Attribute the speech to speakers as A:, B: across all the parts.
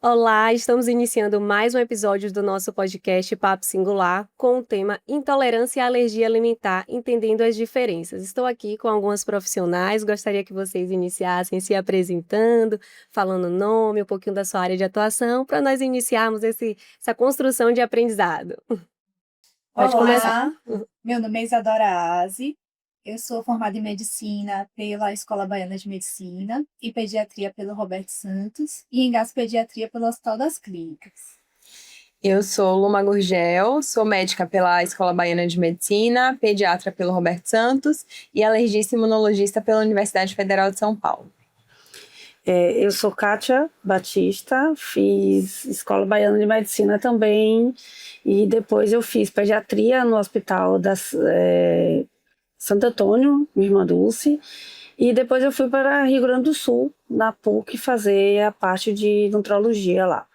A: Olá, estamos iniciando mais um episódio do nosso podcast Papo Singular com o tema Intolerância e Alergia Alimentar, entendendo as diferenças. Estou aqui com algumas profissionais, gostaria que vocês iniciassem se apresentando, falando o nome, um pouquinho da sua área de atuação, para nós iniciarmos essa construção de aprendizado. Pode começar.
B: Olá, meu nome é Isadora Aze, eu sou formada em Medicina pela Escola Baiana de Medicina e Pediatria pelo Roberto Santos e em Gaspediatria pelo Hospital das Clínicas.
C: Eu sou Luma Gurgel, sou médica pela Escola Baiana de Medicina, pediatra pelo Roberto Santos e alergista e imunologista pela Universidade Federal de São Paulo.
D: Eu sou Kátia Batista, fiz Escola Baiana de Medicina também e depois eu fiz pediatria no Hospital Santo Antônio, minha irmã Dulce, e depois eu fui para Rio Grande do Sul, na PUC, fazer a parte de nutrologia lá.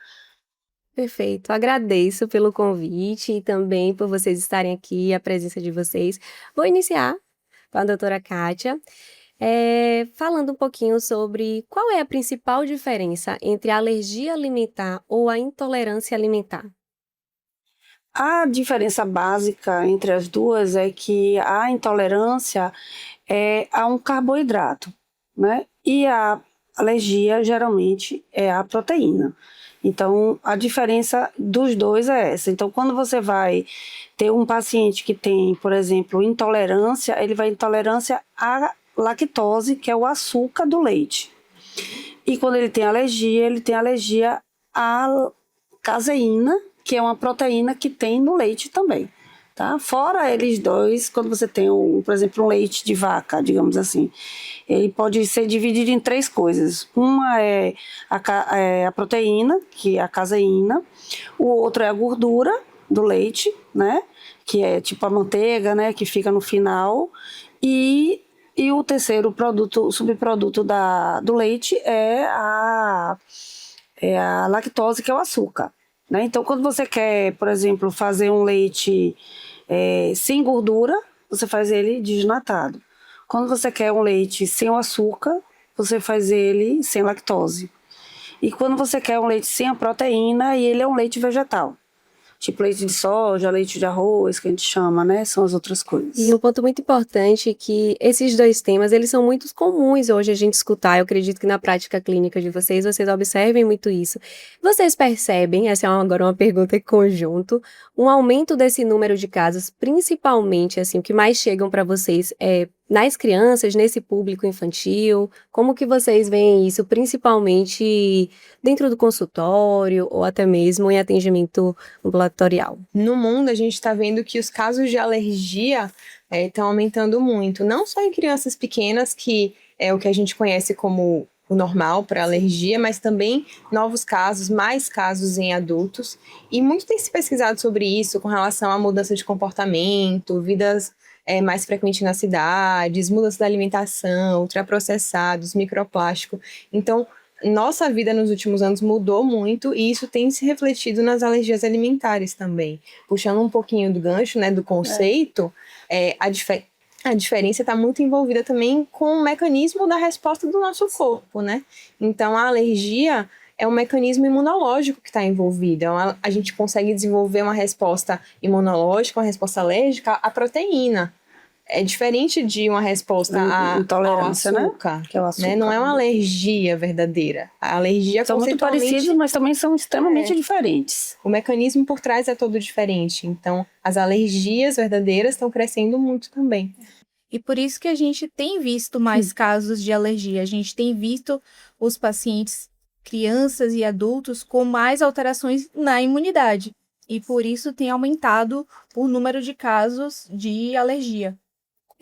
A: Perfeito, agradeço pelo convite e também por vocês estarem aqui, a presença de vocês. Vou iniciar com a doutora Kátia, falando um pouquinho sobre qual é a principal diferença entre a alergia alimentar ou a intolerância alimentar.
D: A diferença básica entre as duas é que a intolerância é a um carboidrato, né? E a alergia geralmente é a proteína. Então, a diferença dos dois é essa. Então, quando você vai ter um paciente que tem, por exemplo, intolerância, ele vai intolerância à lactose, que é o açúcar do leite. E quando ele tem alergia à caseína, que é uma proteína que tem no leite também, tá? Fora eles dois, quando você tem, por exemplo, um leite de vaca, digamos assim, ele pode ser dividido em três coisas. Uma é a proteína, que é a caseína. O outro é a gordura do leite, né? Que é tipo a manteiga, né? Que fica no final. E o terceiro subproduto do leite é a lactose, que é o açúcar. Né? Então, quando você quer, por exemplo, fazer um leite sem gordura, você faz ele desnatado. Quando você quer um leite sem o açúcar, você faz ele sem lactose. E quando você quer um leite sem a proteína, ele é um leite vegetal. Tipo leite de soja, leite de arroz, que a gente chama, né? São as outras coisas.
A: E um ponto muito importante é que esses dois temas, eles são muito comuns hoje a gente escutar. Eu acredito que na prática clínica de vocês observem muito isso. Vocês percebem, essa é agora uma pergunta em conjunto, um aumento desse número de casos, principalmente, assim, o que mais chegam para vocês nas crianças, nesse público infantil? Como que vocês veem isso, principalmente dentro do consultório ou até mesmo em atendimento ambulatorial?
C: No mundo, a gente está vendo que os casos de alergia estão aumentando muito. Não só em crianças pequenas, que é o que a gente conhece como o normal para alergia, mas também novos casos, mais casos em adultos. E muito tem se pesquisado sobre isso com relação à mudança de comportamento, vidas mais frequentes nas cidades, mudança da alimentação, ultraprocessados, microplástico. Então, nossa vida nos últimos anos mudou muito e isso tem se refletido nas alergias alimentares também. Puxando um pouquinho do gancho, né, do conceito, a diferença está muito envolvida também com o mecanismo da resposta do nosso corpo, né? Então, a alergia é um mecanismo imunológico que está envolvido. A gente consegue desenvolver uma resposta imunológica, uma resposta alérgica à proteína. É diferente de uma resposta
D: intolerância,
C: ao açúcar,
D: né? Que é o açúcar.
C: Né? Não é uma alergia verdadeira. A alergia
D: são muito parecidos, mas também são extremamente diferentes.
C: O mecanismo por trás é todo diferente. Então, as alergias verdadeiras estão crescendo muito também.
B: E por isso que a gente tem visto mais casos de alergia. A gente tem visto os pacientes, crianças e adultos, com mais alterações na imunidade. E por isso tem aumentado o número de casos de alergia.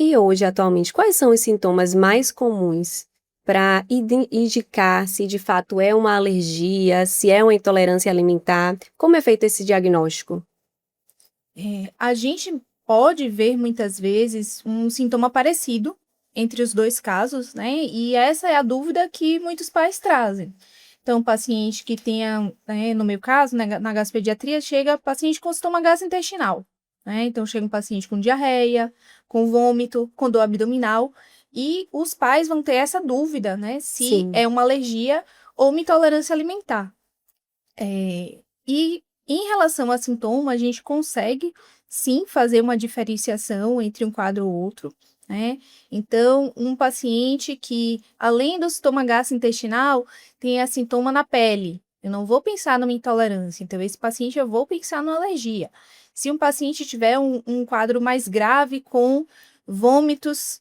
A: E hoje, atualmente, quais são os sintomas mais comuns para indicar se de fato é uma alergia, se é uma intolerância alimentar? Como é feito esse diagnóstico?
B: A gente pode ver muitas vezes um sintoma parecido entre os dois casos, né? E essa é a dúvida que muitos pais trazem. Então, paciente que tenha, né, no meu caso, na gaspediatria, chega paciente com sintoma gastrointestinal. Né? Então, chega um paciente com diarreia, com vômito, com dor abdominal, e os pais vão ter essa dúvida, né? Se
A: Sim.
B: é uma alergia ou uma intolerância alimentar. E em relação a sintoma, a gente consegue sim fazer uma diferenciação entre um quadro ou outro, né? Então, um paciente que, além do sintoma gastrointestinal, tem sintoma na pele. Eu não vou pensar numa intolerância, então esse paciente eu vou pensar numa alergia. Se um paciente tiver um quadro mais grave com vômitos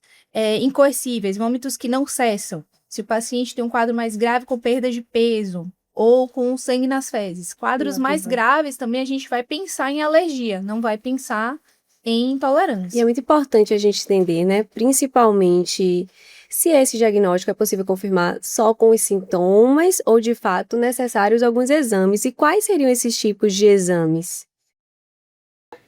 B: incoercíveis, vômitos que não cessam, se o paciente tem um quadro mais grave com perda de peso, ou com sangue nas fezes. Quadros mais graves também a gente vai pensar em alergia, não vai pensar em
A: E
B: intolerância.
A: é muito importante a gente entender, né? Principalmente se esse diagnóstico é possível confirmar só com os sintomas ou, de fato, necessários alguns exames. E quais seriam esses tipos de exames?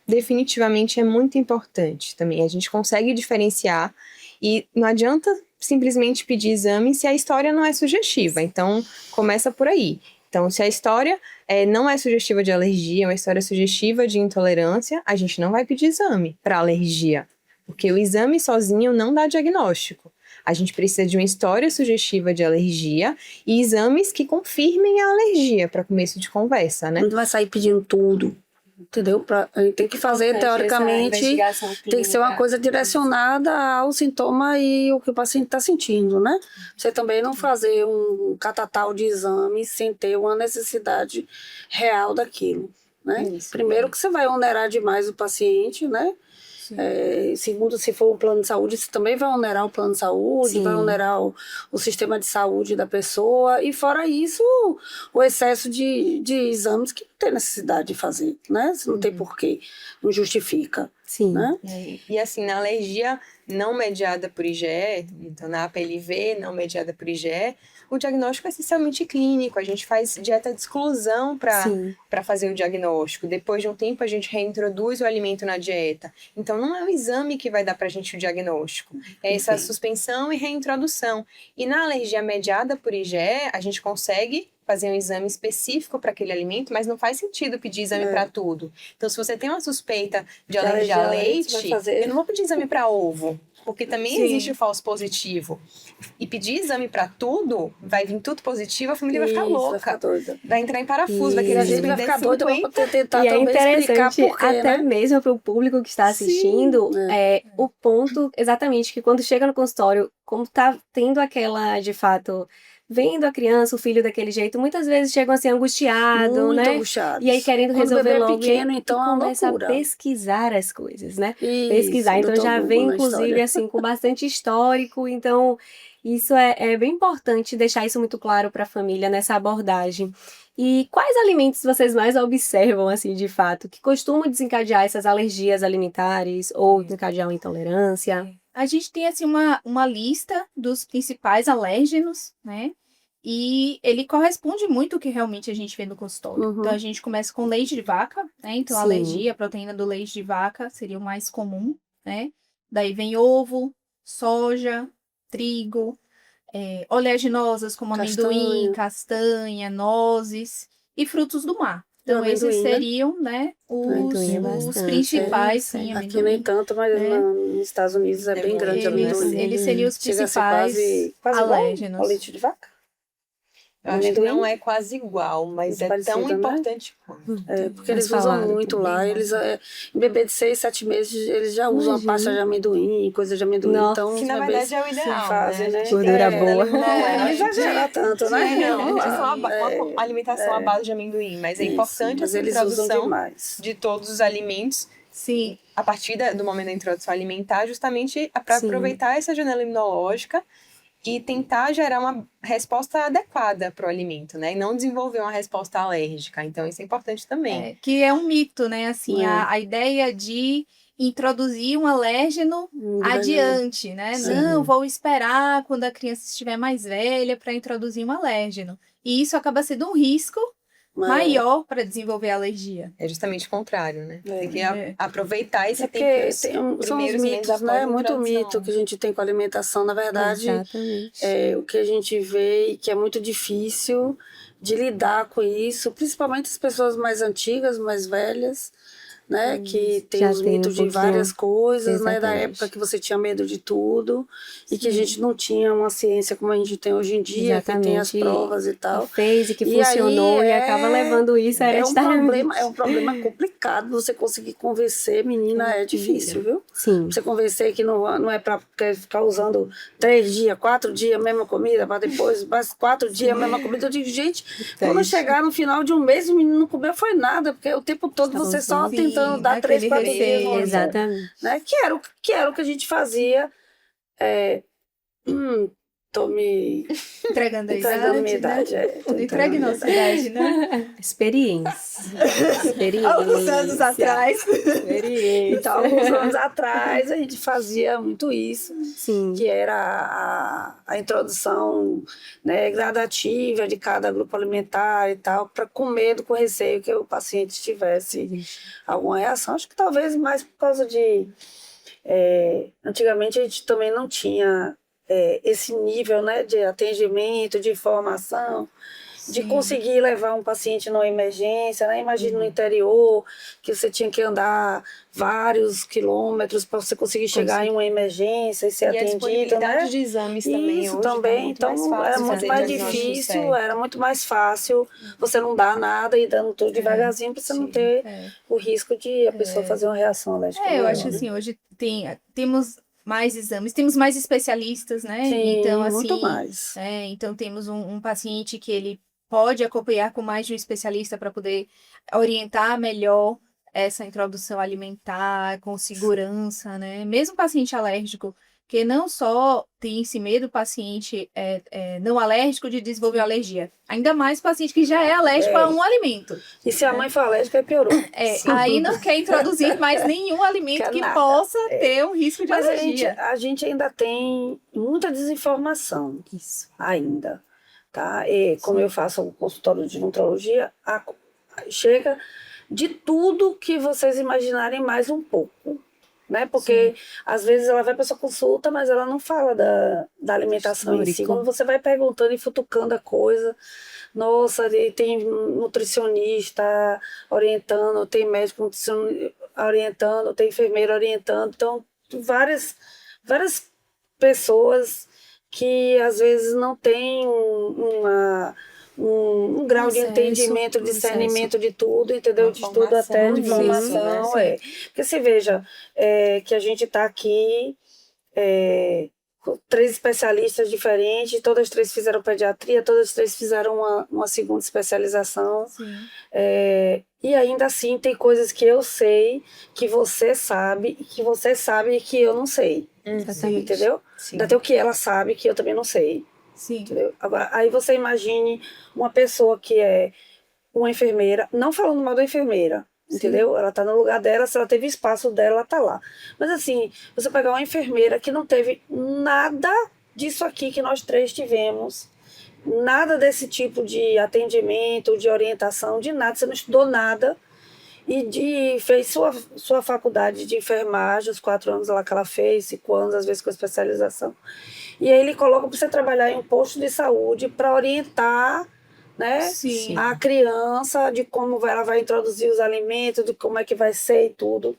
C: Definitivamente é muito importante também. A gente consegue diferenciar e não adianta simplesmente pedir exame se a história não é sugestiva. Então, começa por aí. Então, se a história não é sugestiva de alergia, é uma história sugestiva de intolerância, a gente não vai pedir exame para alergia, porque o exame sozinho não dá diagnóstico. A gente precisa de uma história sugestiva de alergia e exames que confirmem a alergia para começo de conversa, né?
D: Não vai sair pedindo tudo, entendeu? A gente tem que fazer, teoricamente, tem que ser uma coisa direcionada ao sintoma e o que o paciente está sentindo, né? Você também não fazer um catatal de exames sem ter uma necessidade real daquilo, né?
C: Isso.
D: Primeiro que você vai onerar demais o paciente, né? Segundo, se for um plano de saúde, você também vai onerar o plano de saúde,
A: Sim.
D: vai onerar o sistema de saúde da pessoa, e fora isso, o excesso de exames que não tem necessidade de fazer, né? Se não tem porquê, não justifica,
A: Sim.
D: né?
C: E assim, na alergia não mediada por IgE, então na APLV não mediada por IgE, o diagnóstico é essencialmente clínico. A gente faz dieta de exclusão
A: Sim.
C: para fazer o diagnóstico. Depois de um tempo, a gente reintroduz o alimento na dieta. Então, não é o exame que vai dar para a gente o diagnóstico. É essa suspensão e reintrodução. E na alergia mediada por IgE, a gente consegue fazer um exame específico para aquele alimento, mas não faz sentido pedir exame para tudo. Então, se você tem uma suspeita de alergia a leite, eu não vou pedir exame para ovo, porque também existe o falso positivo. E pedir exame para tudo, vai vir tudo positivo, a família vai ficar louca.
D: Vai ficar doida.
C: Vai entrar em parafuso, vai
D: E
C: querer
D: a gente vai
C: suspender
D: ficar doida
C: 50.
D: para tentar
A: E é
D: também explicar
A: interessante,
D: por quê,
A: até
D: né?
A: mesmo para o público que está assistindo, o ponto exatamente que quando chega no consultório, como tá tendo aquela, de fato, vendo a criança, o filho daquele jeito, muitas vezes chegam assim angustiado,
D: Muito
A: né?
D: angustiados.
A: E aí querendo
D: Quando o
A: resolver
D: bebê é
A: logo
D: pequeno,
A: e
D: então é uma
A: começa a
D: loucura.
A: pesquisar as coisas, né?
D: Isso,
A: Pesquisar. Então
D: Dr.
A: já
D: Google
A: vem,
D: na
A: inclusive,
D: história.
A: assim, com bastante histórico. Então, isso é bem importante deixar isso muito claro para a família nessa abordagem. E quais alimentos vocês mais observam, assim, de fato, que costumam desencadear essas alergias alimentares ou desencadear uma intolerância?
B: A gente tem assim uma lista dos principais alérgenos, né? E ele corresponde muito ao que realmente a gente vê no consultório.
D: Uhum.
B: Então a gente começa com leite de vaca, né? Então a
A: Sim.
B: alergia, a proteína do leite de vaca seria o mais comum, né? Daí vem ovo, soja, trigo, oleaginosas como amendoim, castanha, nozes e frutos do mar. Então
D: amendoim,
B: esses
D: né?
B: seriam, né,
A: Amendoim é
B: os
A: bastante,
B: principais, sim,
D: Aqui
B: amendoim.
D: nem tanto, mas nos Estados Unidos é bem grande amendoim.
B: Eles seriam os
D: Chega a ser
B: principais
D: quase igual
B: alérgenos.
D: ao leite de vaca.
C: Eu acho que não é quase igual, mas
D: Muito
C: é tão
D: parecido, né?
C: importante quanto.
D: Porque
A: Mas
D: eles usam
A: falaram
D: muito
A: também,
D: lá. Eles, em bebê de 6, 7 meses, eles já usam a
A: Imagina.
D: pasta de amendoim, coisa de amendoim.
A: Nossa.
D: Então,
C: Que
D: os
C: na
D: bebês
C: verdade é o ideal,
D: fazem,
C: né?
D: né?
C: A gente
A: Gordura
C: tem-
A: boa.
D: Não exagera tanto, né?
C: Não, é só uma alimentação à base de amendoim, mas é
D: Isso,
C: importante
D: mas
C: essa
D: eles usam
C: introdução
D: demais.
C: de todos os alimentos
B: Sim,
C: a partir do momento da introdução alimentar, justamente para
A: Sim.
C: aproveitar essa janela imunológica e tentar gerar uma resposta adequada para o alimento, né? E não desenvolver uma resposta alérgica. Então, isso é importante também.
B: que é um mito, né? Assim, a ideia de introduzir um alérgeno adiante, né?
A: Sim.
B: Não, vou esperar quando a criança estiver mais velha para introduzir um alérgeno. E isso acaba sendo um risco maior para desenvolver alergia.
C: É justamente o contrário, né? Tem que
B: É.
C: aproveitar esse
D: Porque
C: tempo.
D: são os
C: primeiros meses
D: mitos,
C: após
D: né?
C: a
D: Muito
C: introdução.
D: mito que a gente tem com a alimentação. Na verdade,
A: Exatamente.
D: o que a gente vê e que é muito difícil de lidar com isso, principalmente as pessoas mais antigas, mais velhas, né? Que tem
A: Já
D: os
A: tem um
D: mitos de
A: pouquinho.
D: várias coisas, né? Da
A: Exatamente.
D: época que você tinha medo de tudo e que a gente não tinha uma ciência como a gente tem hoje em dia, que tem as
A: Exatamente.
D: provas e tal.
A: Que fez e que
D: E
A: funcionou
D: aí
A: e acaba levando isso hereditariamente.
D: É um problema complicado você conseguir convencer, menina, é difícil, viu?
A: Sim.
D: Você convencer que não é para ficar usando 3 dias, 4 dias a mesma comida, para depois mais 4 dias a mesma comida. Eu digo, gente, quando eu chegar no final de um mês, o menino não comeu foi nada, porque o tempo todo você só
B: Sim,
D: tentando dar 3, 4
B: aquele
D: dias.
B: receio.
A: Exatamente.
D: Né? Que era o que a gente fazia. Tô me
B: Entregando a
D: entregando minha idade.
B: né?
D: Tô
B: Não
D: entregando
B: entregue
D: minha
B: nossa
D: idade.
B: idade, né?
A: Experiência.
B: Alguns anos atrás.
D: Então, alguns anos atrás, a gente fazia muito isso,
A: Sim.
D: que era a introdução, né, gradativa de cada grupo alimentar e tal, com medo, com receio que o paciente tivesse alguma reação. Acho que talvez mais por causa de... antigamente a gente também não tinha esse nível, né, de atendimento, de informação, de conseguir levar um paciente numa emergência, né? Imagina no interior, que você tinha que andar vários quilômetros para você conseguir chegar em uma emergência e ser
C: E a
D: atendido,
C: disponibilidade
D: né?
C: de exames também
D: Isso
C: hoje tá
D: também,
C: muito mais
D: então
C: fácil
D: era
C: de
D: muito
C: fazer
D: mais
C: diagnóstico
D: difícil,
C: certo.
D: era muito mais fácil você não dar nada e dando tudo devagarzinho para você não ter o risco de a pessoa fazer uma reação alérgica.
B: Eu
D: maior,
B: acho que
D: né?
B: assim, hoje temos mais exames, temos mais especialistas, né?
D: Sim,
B: Então, assim,
D: muito mais.
B: então temos um paciente que ele pode acompanhar com mais de um especialista para poder orientar melhor essa introdução alimentar com segurança, né? Mesmo paciente alérgico, que não só tem esse medo do paciente não alérgico de desenvolver alergia, ainda mais paciente que já é alérgico a um alimento.
D: E se a mãe for alérgica, piorou.
B: Aí não quer introduzir mais nenhum alimento
D: Quer
B: que
D: nada.
B: possa ter um risco de
D: Mas
B: alergia.
D: a gente ainda tem muita desinformação.
A: Isso.
D: Ainda. Tá? E como eu faço um consultório de nutrologia, chega de tudo que vocês imaginarem mais um pouco. Né? Porque às vezes ela vai para sua consulta, mas ela não fala da alimentação em si.
A: Histórico.
D: Quando você vai perguntando e futucando a coisa, nossa, e tem nutricionista orientando, tem médico orientando, tem enfermeira orientando, então várias pessoas que às vezes não têm um grau de
B: Acesso,
D: entendimento, discernimento de tudo, entendeu?
C: Uma
D: De tudo até de
C: formação nisso,
D: informação.
B: né?
D: Porque você veja que a gente está aqui com 3 especialistas diferentes, todas as 3 fizeram pediatria, todas as 3 fizeram uma segunda especialização.
B: Sim.
D: E ainda assim tem coisas que eu sei, que você sabe, e que você sabe e que eu não sei.
A: Exatamente.
D: Entendeu?
C: Sim.
D: Até o que ela sabe que eu também não sei.
B: Sim.
D: Entendeu? Agora, aí você imagine uma pessoa que é uma enfermeira, não falando mal da enfermeira, entendeu? Ela tá no lugar dela, se ela teve espaço dela, ela tá lá. Mas assim, você pegar uma enfermeira que não teve nada disso aqui que nós 3 tivemos, nada desse tipo de atendimento, de orientação, de nada, você não estudou nada, e fez sua faculdade de enfermagem, os 4 anos lá que ela fez, 5 anos, às vezes com especialização. E aí ele coloca para você trabalhar em um posto de saúde para orientar, né,
B: Sim.
D: a criança de como ela vai introduzir os alimentos, de como é que vai ser e tudo.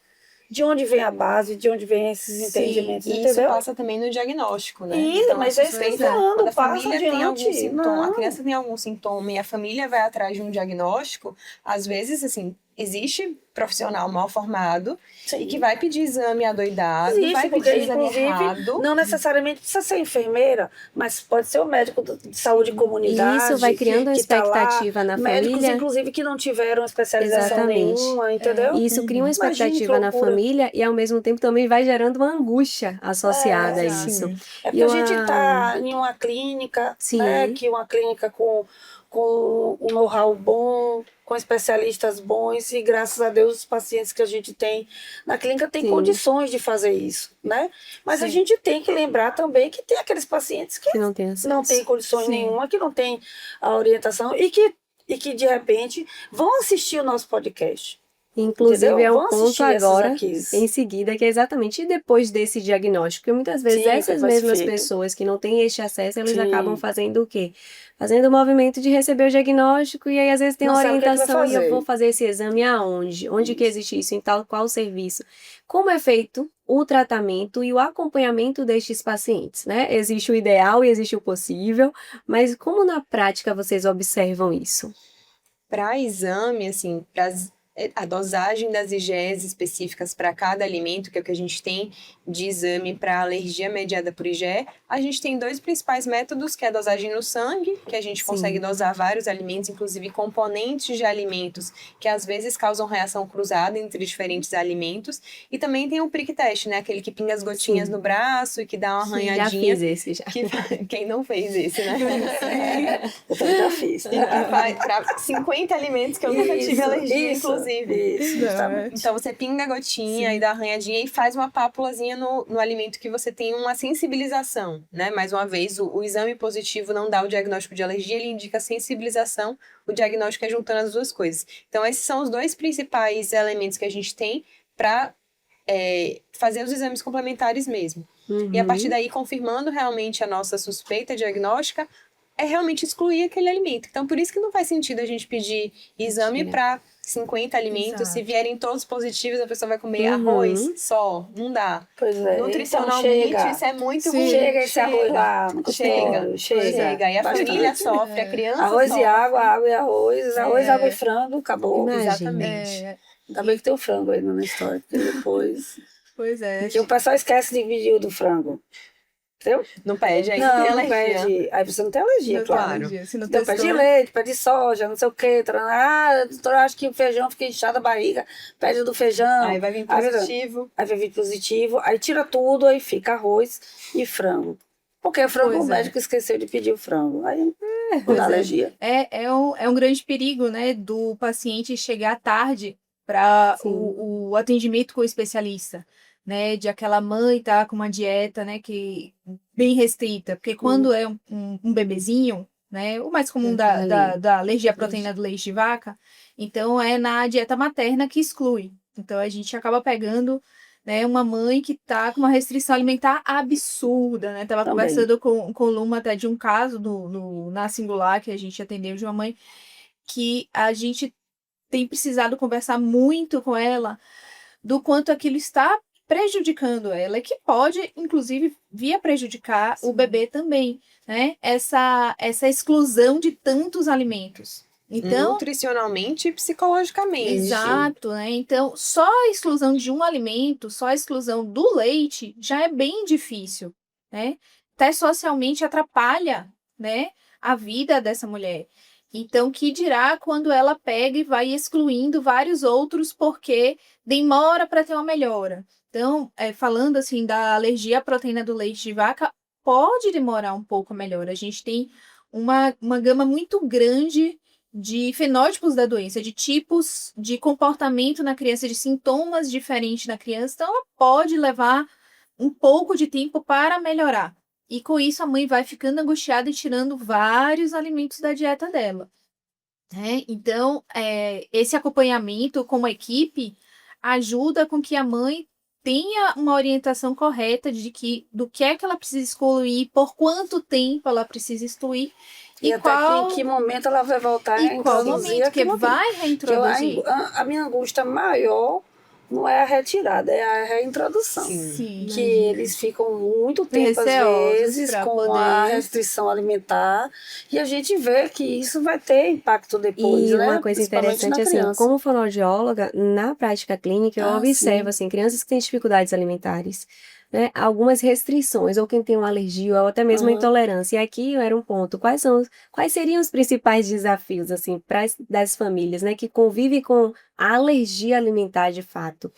D: De onde vem a base, de onde vem esses entendimentos,
C: E isso
D: entendeu?
C: passa também no diagnóstico, né?
D: Isso, mas é isso que eu tô falando,
C: quando a
D: passa
C: família tem algum
D: adiante.
C: sintoma, a
D: Não.
C: criança tem algum sintoma e a família vai atrás de um diagnóstico, às vezes, assim, existe profissional mal formado e que vai pedir exame adoidado,
D: Existe,
C: vai
D: porque
C: pedir exame
D: inclusive
C: errado.
D: não necessariamente precisa ser enfermeira, mas pode ser o médico de saúde de comunidade.
A: E isso vai criando uma
D: que tá lá,
A: expectativa na
D: médicos,
A: família.
D: inclusive, que não tiveram especialização
A: Exatamente.
D: nenhuma, entendeu?
A: E isso cria uma
D: Imagine que
A: expectativa na
D: loucura.
A: família e ao mesmo tempo também vai gerando uma angústia associada a
B: exato.
A: isso.
D: É
A: E
D: porque a gente
A: uma-
D: está em uma clínica,
A: Sim.
D: né, que uma clínica com um know-how bom, com especialistas bons, e graças a Deus os pacientes que a gente tem na clínica têm
A: Sim.
D: condições de fazer isso, né? Mas a
B: Sim.
D: gente tem que lembrar também que tem aqueles pacientes que
A: que não tem acesso.
D: não têm condições
B: Sim.
D: nenhuma, que não têm a orientação e que de repente vão assistir o nosso podcast.
A: Inclusive,
D: Entendeu?
A: é um
D: Vão assistir
A: ponto
D: essas
A: agora,
D: aqui.
A: em seguida, que é exatamente depois desse diagnóstico. Porque muitas vezes
D: Sim,
A: essas
D: depois
A: mesmas
D: feito.
A: pessoas que não têm este acesso, eles acabam
D: Sim.
A: fazendo o quê? Fazendo o movimento de receber o diagnóstico e aí às vezes tem
D: Não
A: uma
D: sabe o que é que vai
A: orientação e eu vou
D: fazer.
A: fazer esse exame aonde? Onde que
D: Isso.
A: existe isso? Em tal qual serviço? Como é feito o tratamento e o acompanhamento destes pacientes, né? Existe o ideal e existe o possível, mas como na prática vocês observam isso?
C: Para exame, assim, a dosagem das IgEs específicas para cada alimento, que é o que a gente tem de exame para alergia mediada por IgE, a gente tem dois principais métodos, que é a dosagem no sangue, que a gente consegue
A: Sim.
C: dosar vários alimentos, inclusive componentes de alimentos, que às vezes causam reação cruzada entre diferentes alimentos, e também tem o prick test, né, aquele que pinga as gotinhas
A: Sim.
C: no braço e que dá uma
A: Já
C: arranhadinha.
A: fiz esse já.
C: Quem não fez esse, né?
D: Eu também já fiz.
C: E para 50 alimentos que eu nunca tive alergia, inclusive.
D: Isso,
B: Não,
D: justamente.
C: Então você pinga a gotinha
B: Sim.
C: e dá arranhadinha e faz uma pápulazinha no alimento que você tem uma sensibilização, né? Mais uma vez, o exame positivo não dá o diagnóstico de alergia, ele indica sensibilização, o diagnóstico é juntando as duas coisas. Então esses são os dois principais elementos que a gente tem para fazer os exames complementares mesmo. E a partir
A: Uhum.
C: daí, confirmando realmente a nossa suspeita diagnóstica, é realmente excluir aquele alimento. Então, por isso que não faz sentido a gente pedir exame
A: Mentira.
C: para 50 alimentos. Se
B: Exato.
C: vierem todos positivos, a pessoa vai comer
A: Uhum.
C: arroz só. Não dá.
D: Pois é.
C: Nutricionalmente,
D: Então
C: isso é muito
B: Sim.
C: ruim.
D: chega esse arroz lá no
C: Chega.
D: consultório, chega.
C: E a
D: Bastante.
C: família sofre, a criança
D: Arroz
C: sofre.
D: e água e arroz, arroz,
B: É.
D: água e frango, acabou.
A: Imagina.
C: Exatamente.
D: Ainda bem que tem o frango aí na história, porque depois...
B: Pois é.
D: Porque o pessoal esquece de dividir o do frango. Entendeu?
C: Não pede, aí
D: Não,
C: tem
D: não
C: alergia.
D: pede. Aí você não tem alergia,
B: Não tem
D: claro.
B: alergia, se não
D: Então,
B: testou.
D: pede leite, pede soja, não sei o quê. Ah, doutor, acho que o feijão fica inchado a barriga. Pede do feijão.
C: Aí vai vir
D: Aí
C: positivo.
D: Aí vai vir positivo. Aí tira tudo, aí fica arroz e frango. Porque o frango,
B: Pois
D: o
B: é.
D: médico esqueceu de pedir o frango. Aí não
B: Pois
D: dá
B: é.
D: alergia.
B: É um grande perigo, né, do paciente chegar tarde para
A: Sim.
B: o atendimento com o especialista, né, de aquela mãe tá com uma dieta, né, que bem restrita, porque quando é um bebezinho, né, o mais comum da alergia à proteína do leite de vaca, então é na dieta materna que exclui. Então a gente acaba pegando, né, uma mãe que tá com uma restrição alimentar absurda, né? Tava
D: Também.
B: conversando com o Luma até de um caso na Singular que a gente atendeu de uma mãe que a gente tem precisado conversar muito com ela do quanto aquilo está prejudicando ela e que pode, inclusive, vir a prejudicar o bebê também, né? Essa exclusão de tantos alimentos. Então,
C: Nutricionalmente e psicologicamente.
B: exato, né? Então, só a exclusão de um alimento, só a exclusão do leite já é bem difícil, né? Até socialmente atrapalha, né, a vida dessa mulher. Então, que dirá quando ela pega e vai excluindo vários outros porque demora para ter uma melhora. Então, falando assim da alergia à proteína do leite de vaca, pode demorar um pouco a melhora. A gente tem uma gama muito grande de fenótipos da doença, de tipos de comportamento na criança, de sintomas diferentes na criança, então ela pode levar um pouco de tempo para melhorar. E com isso a mãe vai ficando angustiada e tirando vários alimentos da dieta dela. Né? Então, esse acompanhamento como equipe ajuda com que a mãe tenha uma orientação correta do que é que ela precisa excluir, por quanto tempo ela precisa excluir
D: E até em que momento ela vai voltar a
B: e qual
D: introduzir
B: momento que
D: aquilo ali.
B: vai
D: Que
B: reintroduzir.
D: a minha angústia maior não é a retirada, é a reintrodução.
B: Sim.
D: Que eles ficam muito tempo, às
B: Receosos
D: vezes,
B: pra
D: com
B: poder-
D: a restrição alimentar. E a gente vê que isso vai ter impacto depois,
A: E
D: né?
A: uma coisa
D: Principalmente
A: interessante,
D: na
A: assim,
D: criança.
A: como fonoaudióloga, na prática clínica, eu
D: Ah,
A: observo,
D: sim.
A: assim, crianças que têm dificuldades alimentares, né, algumas restrições, ou quem tem uma alergia, ou até mesmo uma
D: Aham.
A: intolerância. E aqui era um ponto, quais seriam os principais desafios, assim, das famílias, né, que convivem com a alergia alimentar de fato?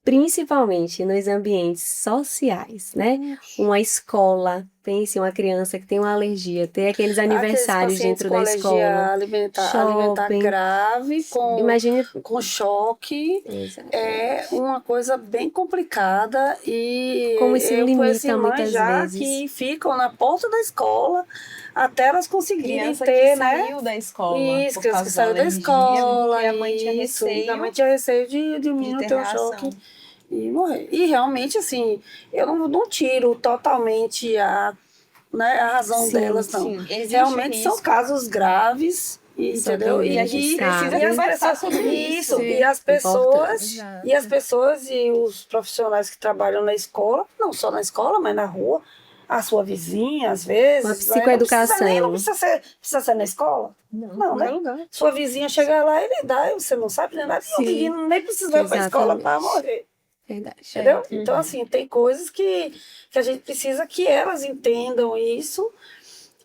A: Principalmente nos ambientes sociais, né? Uma escola, pense uma criança que tem uma alergia, ter aqueles
D: Aqueles
A: aniversários
D: pacientes
A: dentro
D: com
A: da
D: alergia
A: escola,
D: alimentar
A: shopping.
D: grave,
A: Imagine.
D: com choque,
A: Exatamente.
D: é uma coisa bem complicada e
A: Como isso
D: eu conheci
A: limita
D: mães
A: muitas
D: já
A: vezes.
D: que ficam na porta da escola até elas conseguirem
C: Criança
D: ter,
C: que
D: né?
C: saiu da escola
D: Isso,
C: por
D: criança
C: causa
D: que saiu da
C: alergia,
D: escola,
C: porque a mãe tinha
D: isso,
C: receio
D: a mãe tinha receio de o
C: de
D: menino
C: ter
D: ter um
C: reação.
D: choque e morrer. E realmente, assim, eu não tiro totalmente né, a razão
A: Sim,
D: delas, não.
C: Sim, existe
D: Realmente são
C: risco.
D: casos graves,
A: Só que
D: entendeu?
C: E a
A: a gente
C: gente precisa
A: sabe.
C: conversar sobre isso.
B: Sim.
D: E as pessoas,
B: Exato.
D: e as pessoas e os profissionais que trabalham na escola, não só na escola, mas na rua, a sua vizinha, às vezes,
A: Uma
D: né?
A: psicoeducação.
D: Não precisa ser na escola. Não, né?
C: lugar.
D: Sua vizinha chega lá e lhe dá, e você não sabe nem nada, e o
B: Sim.
D: menino nem precisa ir para a escola para morrer.
A: Verdade.
D: Entendeu?
B: É.
D: Então, assim, tem coisas que a gente precisa que elas entendam isso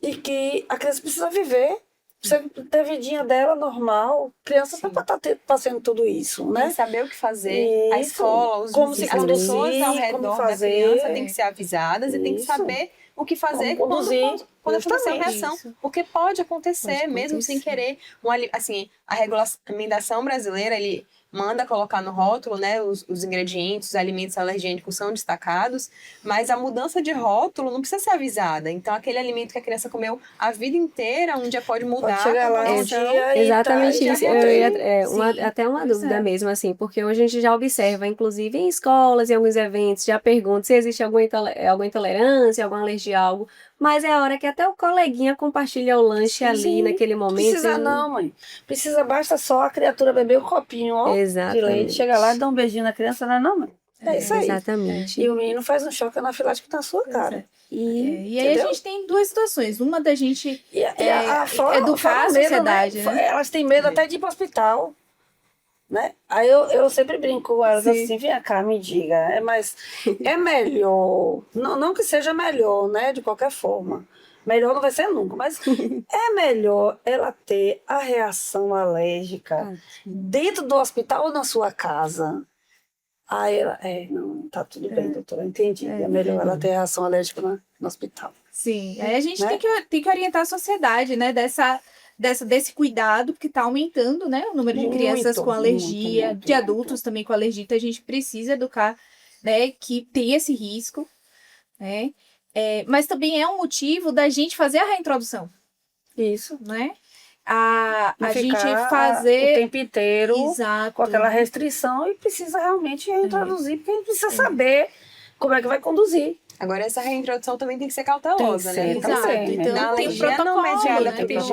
D: e que a criança precisa viver. Você ter a vidinha dela normal, criança
C: Sim.
D: não pode estar passando tudo isso,
C: Tem
D: né?
C: que saber o que fazer. A
D: Isso.
C: escola, os
D: Como
C: vizinhos,
D: se
C: as pessoas
D: conduzir,
C: ao
D: como
C: redor da
D: fazer.
C: criança têm que ser avisadas e tem que
D: Isso.
C: saber o que fazer
D: Como conduzir,
C: quando acontecer uma
D: justamente.
C: reação.
B: Isso.
C: Porque pode acontecer,
A: Pode
C: mesmo sem
A: acontecer.
C: querer. Assim, a regulamentação brasileira, ele manda colocar no rótulo, né, os ingredientes, os alimentos alergênicos são destacados, mas a mudança de rótulo não precisa ser avisada. Então, aquele alimento que a criança comeu a vida inteira, um dia pode mudar
D: Pode chegar
C: a
D: lá um
C: composição.
D: dia e
A: Exatamente
D: já
A: isso.
D: não
A: Eu
D: tem.
B: Sim,
A: até uma
B: pois
A: dúvida
B: é.
A: mesmo, assim, porque hoje a gente já observa, inclusive em escolas, em alguns eventos, já pergunta se existe alguma intolerância, alguma alergia a algo, mas é a hora que até o coleguinha compartilha o lanche ali
D: Sim,
A: naquele momento.
D: precisa
A: e-
D: não, mãe. Basta só a criatura beber um copinho, ó, de
A: Exatamente.
D: leite, chega lá e dá um beijinho na criança, não é não, mãe? É isso aí.
A: Exatamente.
D: E o menino faz um choque anafilático na sua
B: Pois
D: cara.
B: é.
A: E
B: E aí a
D: Entendeu?
B: gente tem duas situações. Uma da gente
D: Fora
B: educar a
D: o medo,
B: sociedade, né?
D: Elas têm medo até de ir para o hospital, né? Aí eu sempre brinco com elas
B: Sim.
D: assim, vem cá, me diga, mas é melhor, não que seja melhor, né, de qualquer forma, melhor não vai ser nunca, mas é melhor ela ter a reação alérgica dentro do hospital ou na sua casa? Aí ela, não, tá tudo bem, doutora, entendi, é melhor ela ter reação alérgica no hospital.
B: Sim. Aí a gente
D: Né?
B: tem que orientar a sociedade, né? Desse cuidado, porque está aumentando, né? O número de crianças
D: Muito,
B: com alergia,
D: muito,
B: de
D: muito.
B: adultos também com alergia. Então a gente precisa educar, né? Que tem esse risco, né? Mas também é um motivo da gente fazer a reintrodução,
D: Isso.
B: né? A
D: Não
B: gente
D: ficar o
B: fazer.
D: tempo inteiro
B: Exato.
D: com aquela restrição e precisa realmente reintroduzir, porque a gente precisa saber como é que vai conduzir.
C: Agora, essa reintrodução também tem que ser cautelosa,
D: Tem
C: né?
D: que ser,
B: Exato.
D: também,
B: Então
C: Na
B: tem um
C: alergia não
B: protocolo,
C: mediada
B: né?
C: por
D: Tem
C: IgE,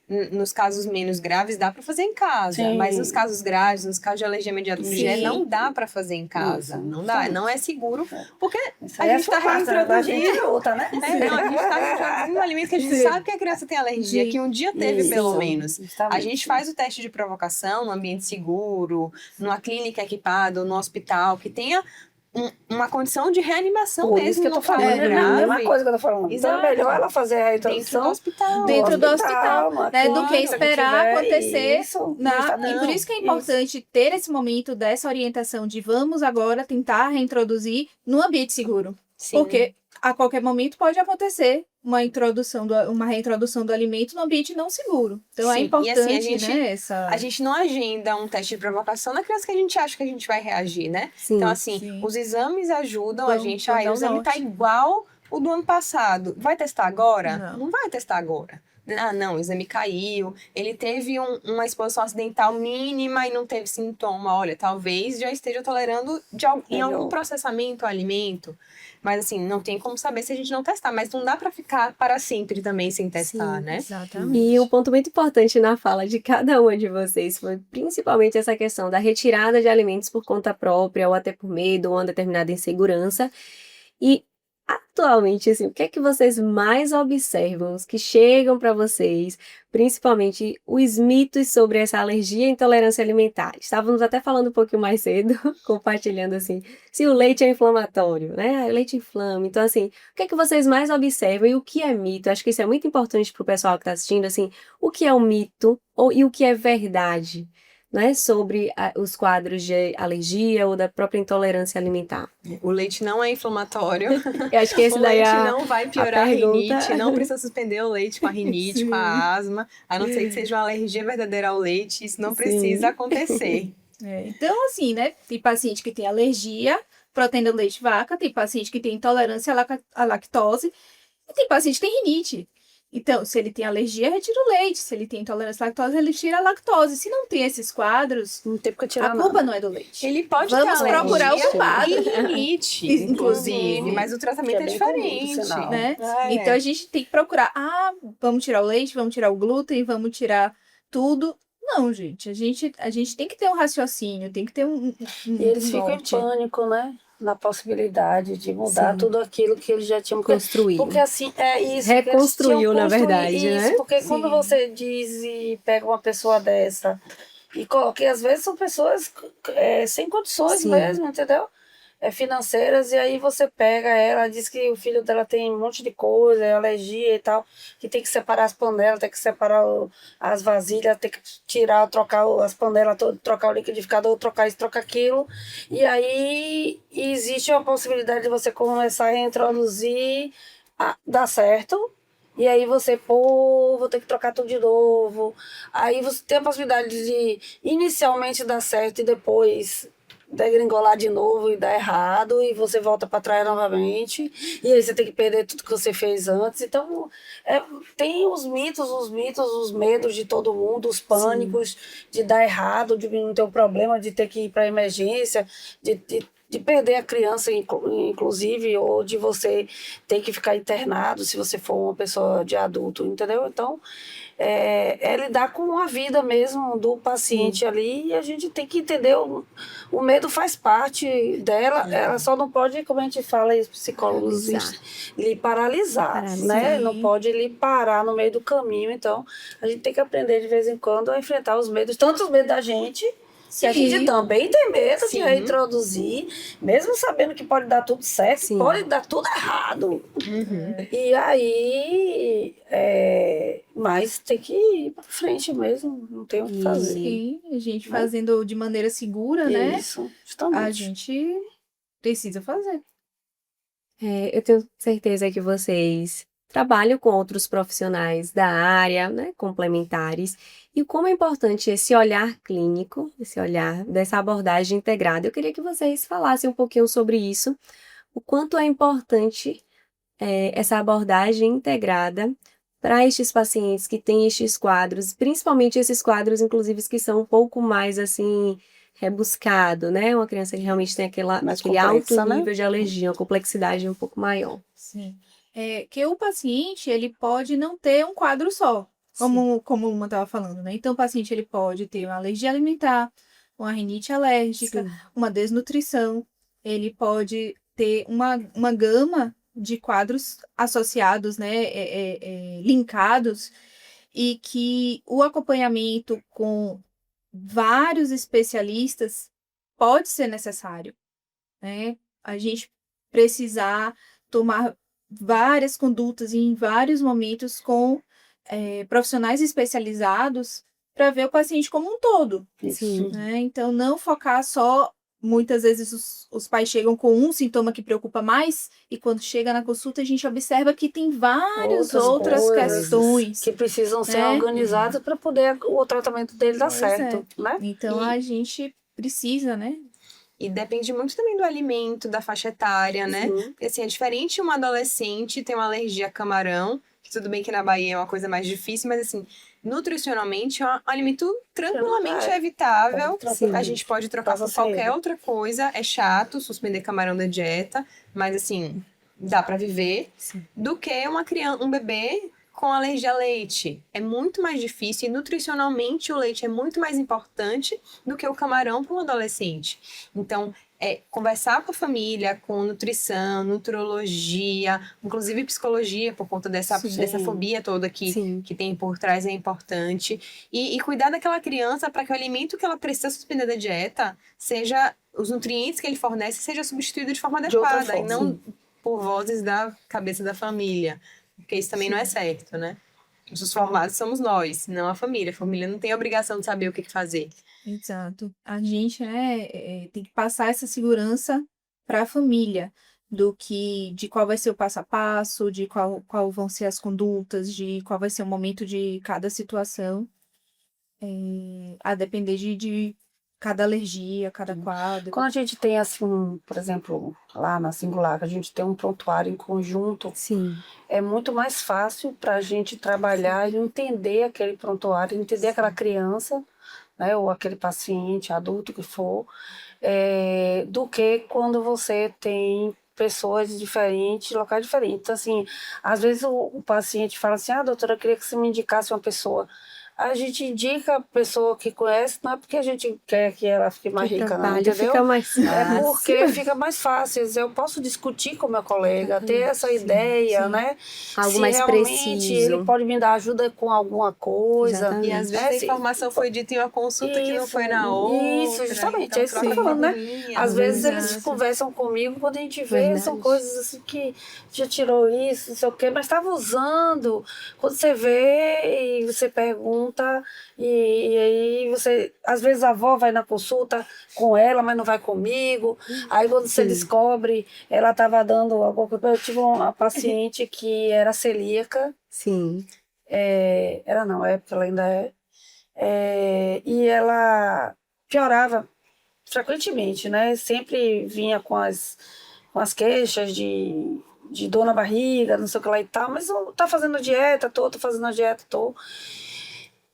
D: protocolo.
C: nos casos menos graves dá para fazer em casa,
D: Sim.
C: mas nos casos graves, nos casos de alergia mediada por IgE,
B: Sim.
C: não dá para fazer em casa,
D: Isso,
C: não dá, não é seguro, porque
D: Isso
C: a
D: aí é
C: gente está
D: sua parte, né? Da gente
C: reintroduzindo.
D: é outra, né?
C: Não, a gente está reintroduzindo um alimento que a gente
B: Sim.
C: sabe que a criança tem alergia,
B: Sim.
C: que um dia teve
D: Isso,
C: pelo menos.
D: justamente.
C: A gente faz o teste de provocação no ambiente seguro, numa clínica equipada, no hospital, que tenha uma condição de reanimação
D: Por
C: mesmo
D: isso que eu tô
C: no quadro
D: falando, é a mesma
C: grave,
D: coisa que eu tô falando. Então
C: Exato.
D: é melhor ela fazer a
C: dentro do
D: reintrodução
C: hospital.
B: Dentro do hospital,
D: numa
B: né, do que
D: clínica
B: esperar
D: tiver,
B: acontecer
D: isso,
B: E
D: justamente.
B: por isso que é
D: Isso.
B: importante ter esse momento dessa orientação de vamos agora tentar reintroduzir no ambiente seguro.
C: Sim.
B: Porque a qualquer momento pode acontecer uma reintrodução do alimento no ambiente não seguro. Então é
C: Sim, e
B: importante,
C: assim, a gente-
B: né, essa...
C: A gente não agenda um teste de provocação na criança que a gente acha que a gente vai reagir, né?
A: Sim.
C: Então, assim,
B: Sim.
C: os exames ajudam a
B: Vão-
C: gente.
B: vão
C: Ah,
B: dar
C: o
B: um
C: exame tá
B: norte.
C: igual o do ano passado. Vai testar agora?
B: Não.
C: Vai testar agora. Ah, não, o exame caiu. Ele teve uma exposição acidental mínima e não teve sintoma. Olha, talvez já esteja tolerando em algum
D: Melhor.
C: processamento o alimento. Mas, assim, não tem como saber se a gente não testar. Mas não dá pra ficar para sempre também sem testar,
A: Sim,
C: né?
B: Exatamente.
A: E um ponto muito importante na fala de cada uma de vocês foi principalmente essa questão da retirada de alimentos por conta própria, ou até por medo, ou uma determinada insegurança. E atualmente, assim, o que é que vocês mais observam, os que chegam para vocês, principalmente os mitos sobre essa alergia e intolerância alimentar? Estávamos até falando um pouquinho mais cedo, compartilhando assim, se o leite é inflamatório, né? O leite inflama. Então, assim, o que é que vocês mais observam e o que é mito? Acho que isso é muito importante para o pessoal que está assistindo, assim, o que é um mito e o que é verdade né, sobre os quadros de alergia ou da própria intolerância alimentar?
C: O leite não é inflamatório.
A: Eu acho que esse
C: O
A: daí
C: leite
A: é
C: não vai piorar a
A: pergunta.
C: rinite, não precisa suspender o leite com a rinite, com a asma, a não ser que seja uma alergia verdadeira ao leite, isso não precisa acontecer.
B: Então, assim, né? Tem paciente que tem alergia, proteína do leite de vaca, tem paciente que tem intolerância à lactose, e tem paciente que tem rinite. Então, se ele tem alergia, retira o leite. Se ele tem intolerância à lactose, ele tira a lactose. Se não tem esses quadros,
D: Não tem porque tirar
B: a culpa
D: nada.
B: não é do leite.
C: Ele pode
B: Vamos
C: ter alergia
B: procurar o culpado.
C: e rinite, inclusive, mas o tratamento
D: Que
C: é
D: é bem comum, por
C: diferente.
D: sinal.
B: Né?
C: É.
B: Então, a gente tem que procurar. Vamos tirar o leite, vamos tirar o glúten, vamos tirar tudo. Não, gente. A gente tem que ter um raciocínio, tem que ter um
D: E eles ficam em
B: norte.
D: pânico, né? Na possibilidade de mudar
A: Sim.
D: tudo aquilo que eles já tinham.
A: Construir.
D: Porque assim, é isso.
A: Reconstruiu,
D: eles tinham
A: na
D: construído
A: verdade,
D: isso,
A: né?
D: Porque quando
B: Sim.
D: você diz e pega uma pessoa dessa e coloca, e às vezes são pessoas sem condições
A: Sim.
D: mesmo, entendeu? Financeiras, e aí você pega ela, diz que o filho dela tem um monte de coisa, alergia e tal, que tem que separar as panelas, tem que separar as vasilhas, tem que tirar, trocar as panelas, trocar o liquidificador, trocar isso, trocar aquilo. E aí existe uma possibilidade de você começar a introduzir, dar certo. E aí você, vou ter que trocar tudo de novo. Aí você tem a possibilidade de inicialmente dar certo e depois degringolar de novo e dar errado, e você volta para trás novamente, e aí você tem que perder tudo que você fez antes. Então, tem os mitos, os medos de todo mundo, os pânicos de dar errado, de não ter um problema, de ter que ir para emergência, de perder a criança, inclusive, ou de você ter que ficar internado se você for uma pessoa de adulto, entendeu? Então, lidar com a vida mesmo do paciente ali, e a gente tem que entender, o medo faz parte dela, ela só não pode, como a gente fala, os psicólogos, lhe paralisar, né? Não pode lhe parar no meio do caminho. Então, a gente tem que aprender de vez em quando a enfrentar os medos, tanto os medos da gente, que a gente também tem medo de reintroduzir, mesmo sabendo que pode dar tudo certo, pode dar tudo errado. E aí, mas tem que ir para frente mesmo, não tem o que fazer.
B: Sim, a gente fazendo de maneira segura, né?
D: Isso, justamente.
B: A gente precisa fazer.
A: Eu tenho certeza que vocês trabalham com outros profissionais da área, né, complementares, e como é importante esse olhar clínico, esse olhar dessa abordagem integrada. Eu queria que vocês falassem um pouquinho sobre isso, o quanto é importante essa abordagem integrada para estes pacientes que têm estes quadros, principalmente esses quadros, inclusive, que são um pouco mais, assim, rebuscado, né? Uma criança que realmente tem aquele alto nível de alergia, uma complexidade um pouco maior.
B: Sim. Que o paciente, ele pode não ter um quadro só, como uma estava falando, né? Então, o paciente, ele pode ter uma alergia alimentar, uma rinite alérgica, uma desnutrição, ele pode ter uma gama de quadros associados, né, linkados, e que o acompanhamento com vários especialistas pode ser necessário, né? A gente precisar tomar várias condutas em vários momentos com profissionais especializados para ver o paciente como um todo.
A: Sim.
B: Né? Então, não focar só. Muitas vezes os pais chegam com um sintoma que preocupa mais, e quando chega na consulta a gente observa que tem várias outras questões
D: que precisam ser
B: né?
D: organizadas para poder o tratamento dele dar
B: Pois
D: certo, né?
B: Então a gente precisa, né?
C: E depende muito também do alimento, da faixa etária, né? Porque assim, é diferente uma adolescente ter uma alergia a camarão, que tudo bem que na Bahia é uma coisa mais difícil, mas assim, nutricionalmente é um alimento tranquilamente evitável. A gente pode trocar por qualquer outra coisa. É chato suspender camarão da dieta, mas assim, dá para viver. Do que uma criança, um bebê com alergia a leite. É muito mais difícil e nutricionalmente o leite é muito mais importante do que o camarão para um adolescente. Então, conversar com a família, com nutrição, nutrologia, inclusive psicologia, por conta dessa fobia toda que tem por trás, é importante. E cuidar daquela criança para que o alimento que ela precisa suspender da dieta seja, os nutrientes que ele fornece, seja substituído de forma adequada e não por vozes da cabeça da família. Porque isso também não é certo, né? Os formados somos nós, não a família. A família não tem a obrigação de saber o que fazer.
B: Exato. A gente, né, tem que passar essa segurança para a família de qual vai ser o passo a passo, de qual vão ser as condutas, de qual vai ser o momento de cada situação, a depender de cada alergia, cada quadro.
D: Quando a gente tem, assim, por exemplo, lá na Singular, que a gente tem um prontuário em conjunto,
A: Sim.
D: é muito mais fácil para a gente trabalhar e entender aquele prontuário, entender aquela criança, né, ou aquele paciente, adulto que for, do que quando você tem pessoas diferentes, locais diferentes. Então, assim, às vezes o paciente fala assim, doutora, eu queria que você me indicasse uma pessoa. A gente indica a pessoa que conhece, não é porque a gente quer que ela fique mais
A: Que
D: rica, não,
A: trabalho
D: entendeu?
A: fica mais
D: É
A: fácil.
D: porque fica mais fácil. Eu posso discutir com meu colega, ter essa
B: Sim,
D: ideia,
B: sim.
D: né?
A: Algo
D: Se
A: mais
D: realmente ele
A: preciso.
D: pode me dar ajuda com alguma coisa.
A: Exatamente.
C: E às vezes
D: né?
C: a informação foi dita em uma consulta que não foi na outra.
D: Isso, justamente,
C: então
D: é isso que eu tô
C: troca
D: falando, né?
C: figurinha.
D: Às vezes
B: Exato.
D: eles conversam comigo, quando a gente vê, são
A: Verdade.
D: coisas assim que já tirou isso, não sei o quê, mas estava usando. Quando você vê e você pergunta, e aí você, às vezes a avó vai na consulta com ela, mas não vai comigo. Aí quando você
A: Sim.
D: descobre, ela estava dando alguma coisa. Eu tive uma paciente que era celíaca,
A: Sim.
D: era não, é porque ela ainda e ela piorava frequentemente, né? Sempre vinha com as queixas de dor na barriga, não sei o que lá e tal, mas eu tá fazendo dieta, tô fazendo a dieta, tô.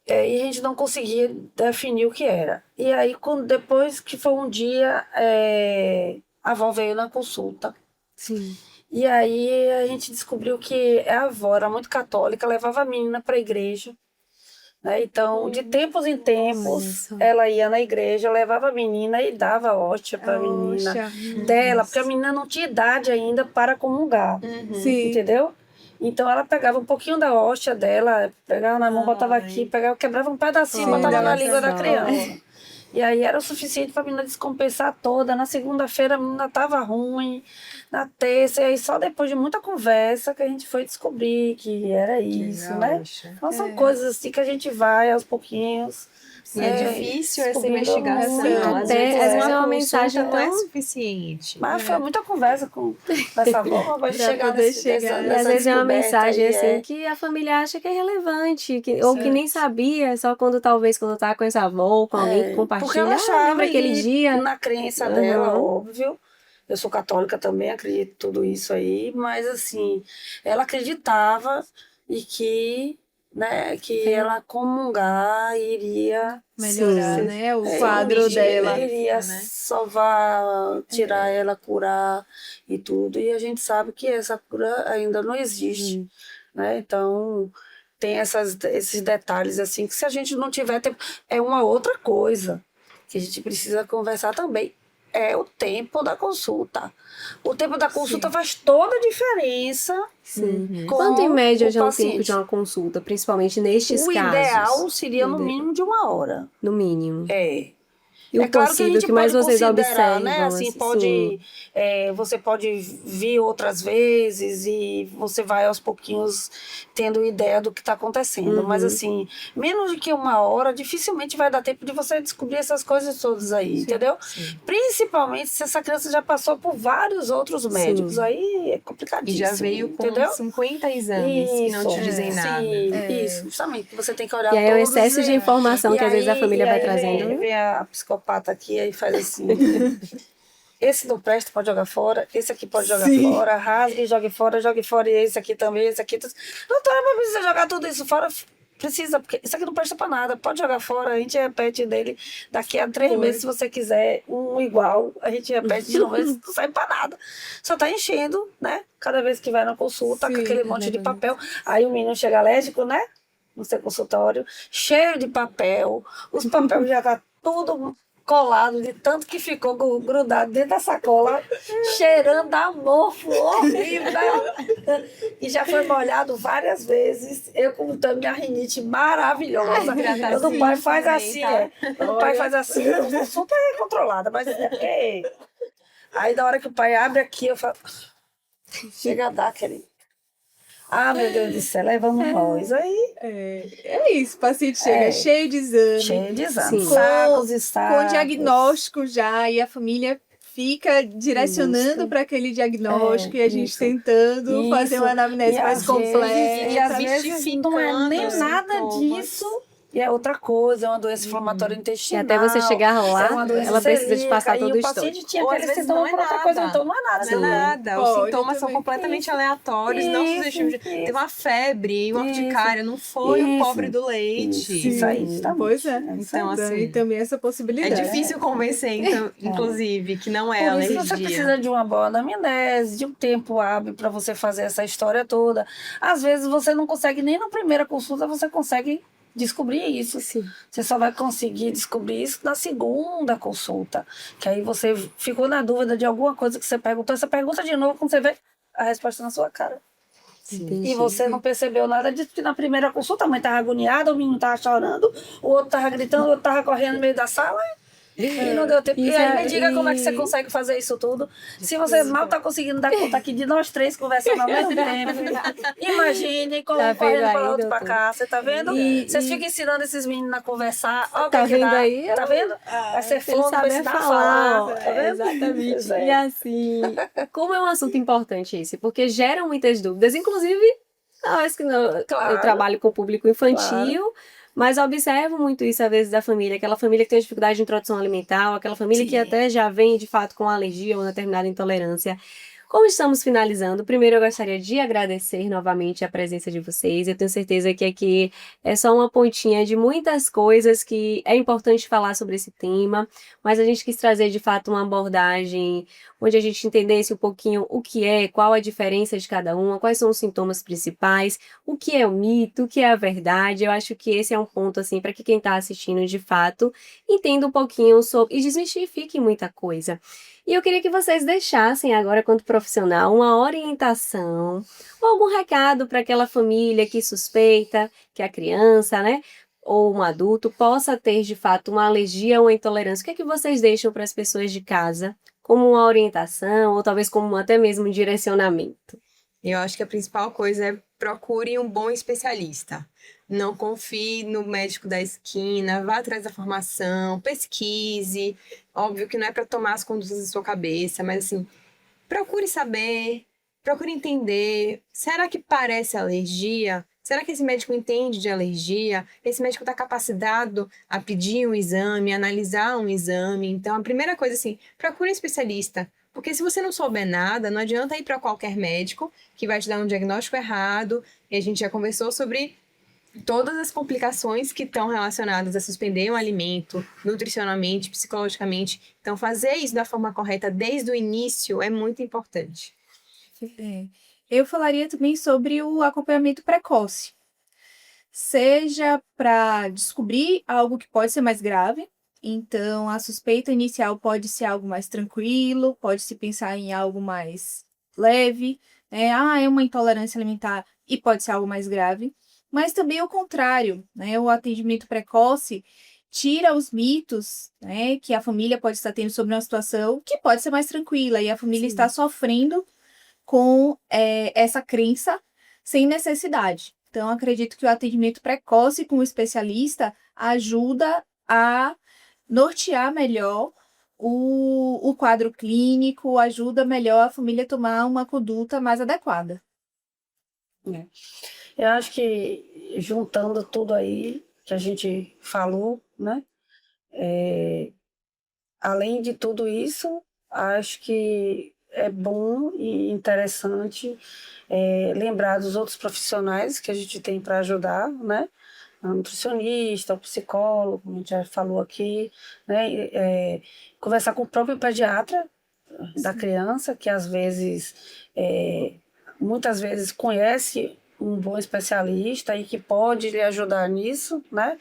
D: E a gente não conseguia definir o que era. E aí, depois que foi um dia, a avó veio na consulta.
A: Sim.
D: E aí a gente descobriu que a avó era muito católica, levava a menina para a igreja. Né? Então, de tempos em
A: Olha
D: tempos,
A: só.
D: ela ia na igreja, levava a menina e dava hóstia para a menina
B: Poxa.
D: dela, porque a menina não tinha idade ainda para comungar,
B: Sim.
D: entendeu? Então ela pegava um pouquinho da hóstia dela, pegava na mão, botava aqui, quebrava um pedacinho,
B: Sim,
D: botava na
B: olha
D: língua da
B: só.
D: criança. E aí era o suficiente para a menina descompensar toda. Na segunda-feira a menina estava ruim, na terça, e aí só depois de muita conversa que a gente foi descobrir que era isso, né? Então são coisas assim que a gente vai aos pouquinhos.
C: E é difícil essa
D: descobrindo
C: investigação.
D: muito.
C: Às
A: Às vezes é uma
C: consulta
A: mensagem
C: não é
A: tão-
C: suficiente.
D: Mas foi muita conversa com essa avó para
B: Pra
D: chegar
B: poder
D: nesse,
B: chegar.
A: E às vezes é uma mensagem assim
D: assim.
A: que a família acha que é relevante, ou que nem sabia, só quando quando tá com essa avó, com alguém que
D: Porque
A: compartilha.
D: ela achava,
A: Lembra aquele
D: e
A: dia?
D: na crença
A: Aham.
D: dela, óbvio. Eu sou católica também, acredito em tudo isso aí, mas assim, ela acreditava e que ela comungar iria
B: Melhorar,
A: Sim.
B: né? O quadro
C: sim,
B: dela.
D: iria
B: né?
D: salvar, tirar ela, curar e tudo. E a gente sabe que essa cura ainda não existe, né? Então, tem esses detalhes assim que se a gente não tiver tempo, é uma outra coisa que a gente precisa conversar também. É o tempo da consulta. O tempo da consulta faz toda a diferença
A: Sim.
D: com
A: Quanto em média
D: o
A: já é um tempo de
D: paciente.
A: uma consulta, principalmente nestes
D: O
A: casos?
D: ideal seria no
A: Ideal.
D: mínimo de 1 hora.
A: No mínimo. E
D: É
A: o
D: claro que a
A: possível,
D: gente
A: que mais
D: pode
A: vocês
D: considerar,
A: observam?
D: né? Assim,
A: Sim.
D: você pode vir outras vezes e você vai aos pouquinhos tendo ideia do que está acontecendo. Mas assim, menos de que 1 hora, dificilmente vai dar tempo de você descobrir essas coisas todas aí, entendeu? Principalmente se essa criança já passou por vários outros médicos. Aí é
C: E
D: complicadíssimo,
C: já veio com
D: entendeu?
C: 50 exames que não te dizem nada.
D: Isso, justamente. Você tem que olhar
A: E aí é o
D: todos
A: excesso de informação
D: e
A: que às vezes a
D: aí-
A: família
D: e
A: vai
D: aí
A: trazendo.
D: Vem a psicopata aqui e faz assim. Esse não presta, pode jogar fora. Esse aqui pode jogar fora. Rasgue, jogue fora. E esse aqui também, esse aqui. Doutora, mas precisa jogar tudo isso fora? Precisa, porque isso aqui não presta pra nada. Pode jogar fora, a gente repete dele daqui a 3 meses, se você quiser um igual. A gente repete de novo, mas não sai pra nada. Só tá enchendo, né? Cada vez que vai na consulta, com aquele monte de papel. Aí o menino chega alérgico, né? No seu consultório, cheio de papel. Os papéis já tá tudo colado de tanto que ficou grudado dentro da sacola, cheirando a mofo horrível. E já foi molhado várias vezes. Eu com minha rinite maravilhosa. Quando o pai faz assim, Quando o pai faz assim, eu sou super controlada, mas é porque... Aí na hora que o pai abre aqui, eu falo... Chega a dar aquele... Ah, meu Deus do céu, aí vamos nós. Aí,
B: É isso, o paciente chega cheio de exame,
D: cheio de exames,
A: Sim.
D: sacos e
B: com
D: sacos.
B: diagnóstico já, e a família fica direcionando
D: Isso.
B: para aquele diagnóstico e a gente
D: isso.
B: tentando fazer
D: Isso.
B: uma anamnese
D: E
B: mais
D: às
B: completa.
D: vezes, e às vezes não é nem
C: Justificando
D: nada
C: sintomas.
D: disso. E é outra coisa, é uma doença inflamatória
A: E
D: intestinal.
A: até você chegar lá,
D: é uma doença
A: ela precisa de
D: celíaca,
A: passar
D: e
A: todo o
D: o
A: histórico.
D: paciente tinha
C: Ou às
D: aquele
C: vezes
D: sintoma
C: não é
D: por outra coisa,
C: nada.
D: então não é nada.
C: Não é
A: Sim.
C: nada. Os
B: Pode
C: sintomas são
B: também.
C: completamente
D: Isso.
C: aleatórios, não sugestivos. Teve uma febre, uma
D: Isso.
C: urticária, não foi o
D: Isso.
C: pobre do leite.
D: Isso aí, está
B: Pois é.
C: Então,
B: Tem
C: assim,
B: também essa
C: é
B: possibilidade.
C: difícil convencer, então, inclusive, que não é
D: Por isso você
C: alergia.
D: precisa de uma boa anamnese, de um tempo hábil para você fazer essa história toda. Às vezes você não consegue, nem na primeira consulta você consegue descobrir isso.
A: Sim.
D: Você só vai conseguir descobrir isso na segunda consulta. Que aí você ficou na dúvida de alguma coisa que você perguntou. Você pergunta de novo quando você vê a resposta na sua cara.
A: Entendi.
D: E você não percebeu nada disso, porque na primeira consulta a mãe estava agoniada, o menino estava chorando, o outro estava gritando, o outro estava correndo no meio da sala. E não deu tempo. E
A: Isso
D: aí me diga como é que você
A: e-
D: consegue fazer isso tudo. Se você mal está conseguindo dar conta aqui de nós três conversando ao mesmo tempo. Imagine como
A: Tá vendo
D: correndo para
A: aí,
D: lá, outro para
A: doutor?
D: cá. Você tá vendo?
A: E-
D: Vocês
A: e-
D: ficam ensinando esses meninos a conversar. Ó, o
A: Tá
D: que
A: vendo
D: dá.
A: aí?
D: Tá vendo? Vai ser
A: Ele
D: fono, vai
A: saber
D: ensinar a
A: falar,
D: falar. Tá vendo?
A: exatamente.
D: Pois é.
A: E assim, como é um assunto importante esse, porque gera muitas dúvidas, inclusive, nós que não, eu
D: Claro.
A: trabalho com o público infantil, mas observo muito isso às vezes da família, aquela família que tem dificuldade de introdução alimentar, ou aquela família que
D: Sim.
A: até já vem de fato com alergia ou uma determinada intolerância. Como estamos finalizando, primeiro eu gostaria de agradecer novamente a presença de vocês. Eu tenho certeza que aqui é só uma pontinha de muitas coisas que é importante falar sobre esse tema, mas a gente quis trazer de fato uma abordagem onde a gente entendesse um pouquinho o que é, qual a diferença de cada uma, quais são os sintomas principais, o que é o mito, o que é a verdade. Eu acho que esse é um ponto assim para que quem está assistindo de fato entenda um pouquinho sobre e desmistifique muita coisa. E eu queria que vocês deixassem agora, quanto profissional, uma orientação ou algum recado para aquela família que suspeita que a criança, né, ou um adulto possa ter de fato uma alergia ou uma intolerância. O que é que vocês deixam para as pessoas de casa como uma orientação ou talvez como até mesmo um direcionamento?
C: Eu acho que a principal coisa é procure um bom especialista. Não confie no médico da esquina, vá atrás da formação, pesquise. Óbvio que não é para tomar as condutas da sua cabeça, mas assim, procure saber, procure entender. Será que parece alergia? Será que esse médico entende de alergia? Esse médico está capacitado a pedir um exame, analisar um exame? Então, a primeira coisa, assim, procure um especialista. Porque se você não souber nada, não adianta ir para qualquer médico que vai te dar um diagnóstico errado. E a gente já conversou sobre todas as complicações que estão relacionadas a suspender um alimento, nutricionalmente, psicologicamente. Então, fazer isso da forma correta desde o início é muito importante.
B: Eu falaria também sobre o acompanhamento precoce. Seja para descobrir algo que pode ser mais grave, então a suspeita inicial pode ser algo mais tranquilo, pode se pensar em algo mais leve, né? É uma intolerância alimentar e pode ser algo mais grave, mas também o contrário, né? O atendimento precoce tira os mitos, né, que a família pode estar tendo sobre uma situação que pode ser mais tranquila e a família está sofrendo com essa crença sem necessidade. Então, acredito que o atendimento precoce com o especialista ajuda a nortear melhor o quadro clínico, ajuda melhor a família a tomar uma conduta mais adequada.
D: Eu acho que juntando tudo aí que a gente falou, né? Além de tudo isso, acho que é bom e interessante lembrar dos outros profissionais que a gente tem para ajudar, né? O nutricionista, o psicólogo, como a gente já falou aqui, né? Conversar com o próprio pediatra da criança, que às vezes, muitas vezes conhece um bom especialista e que pode lhe ajudar nisso, né?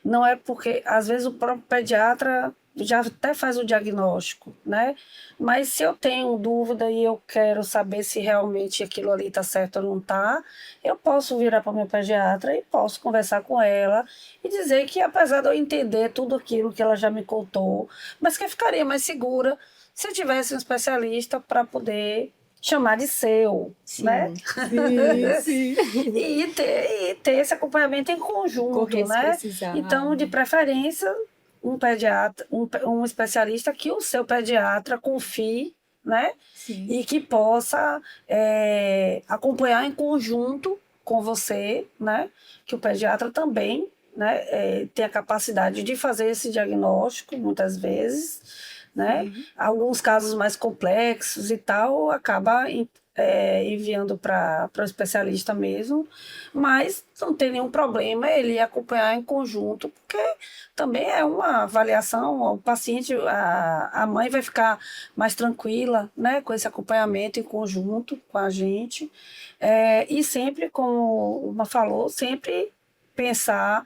D: Não é porque, às vezes, o próprio pediatra já até faz o diagnóstico, né? Mas se eu tenho dúvida e eu quero saber se realmente aquilo ali está certo ou não está, eu posso virar para minha pediatra e posso conversar com ela e dizer que, apesar de eu entender tudo aquilo que ela já me contou, mas que eu ficaria mais segura se eu tivesse um especialista para poder chamar de seu, né? E ter esse acompanhamento em conjunto,
C: Correr se
D: né?
C: precisar.
D: Então, de preferência, um pediatra, um especialista que o seu pediatra confie, né?
B: Sim.
D: E que possa acompanhar em conjunto com você, né? Que o pediatra também, né, tem a capacidade de fazer esse diagnóstico, muitas vezes, né? Alguns casos mais complexos e tal, acaba enviando para o especialista mesmo, mas não tem nenhum problema ele acompanhar em conjunto, porque também é uma avaliação, o paciente, a mãe vai ficar mais tranquila, né, com esse acompanhamento em conjunto com a gente, e sempre, como uma falou, sempre pensar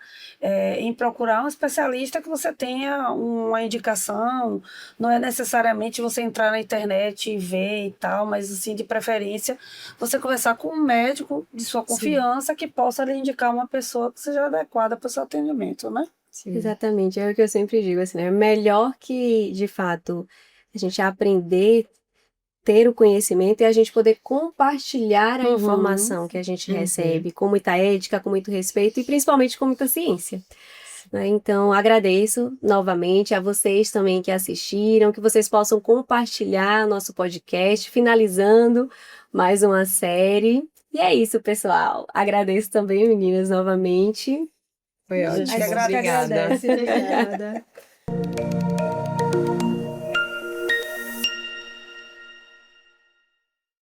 D: em procurar um especialista que você tenha uma indicação, não é necessariamente você entrar na internet e ver e tal, mas assim, de preferência, você conversar com um médico de sua confiança que possa lhe indicar uma pessoa que seja adequada para o seu atendimento, né?
A: Exatamente, é o que eu sempre digo, assim, né? Melhor que, de fato, a gente aprender, ter o conhecimento e a gente poder compartilhar a informação que a gente recebe com muita ética, com muito respeito e principalmente com muita ciência. Né? Então, agradeço novamente a vocês também que assistiram, que vocês possam compartilhar nosso podcast, finalizando mais uma série. E é isso, pessoal. Agradeço também, meninas, novamente.
C: Foi
D: A gente
C: ótimo.
D: que agradece.
C: Obrigada.
B: Obrigada.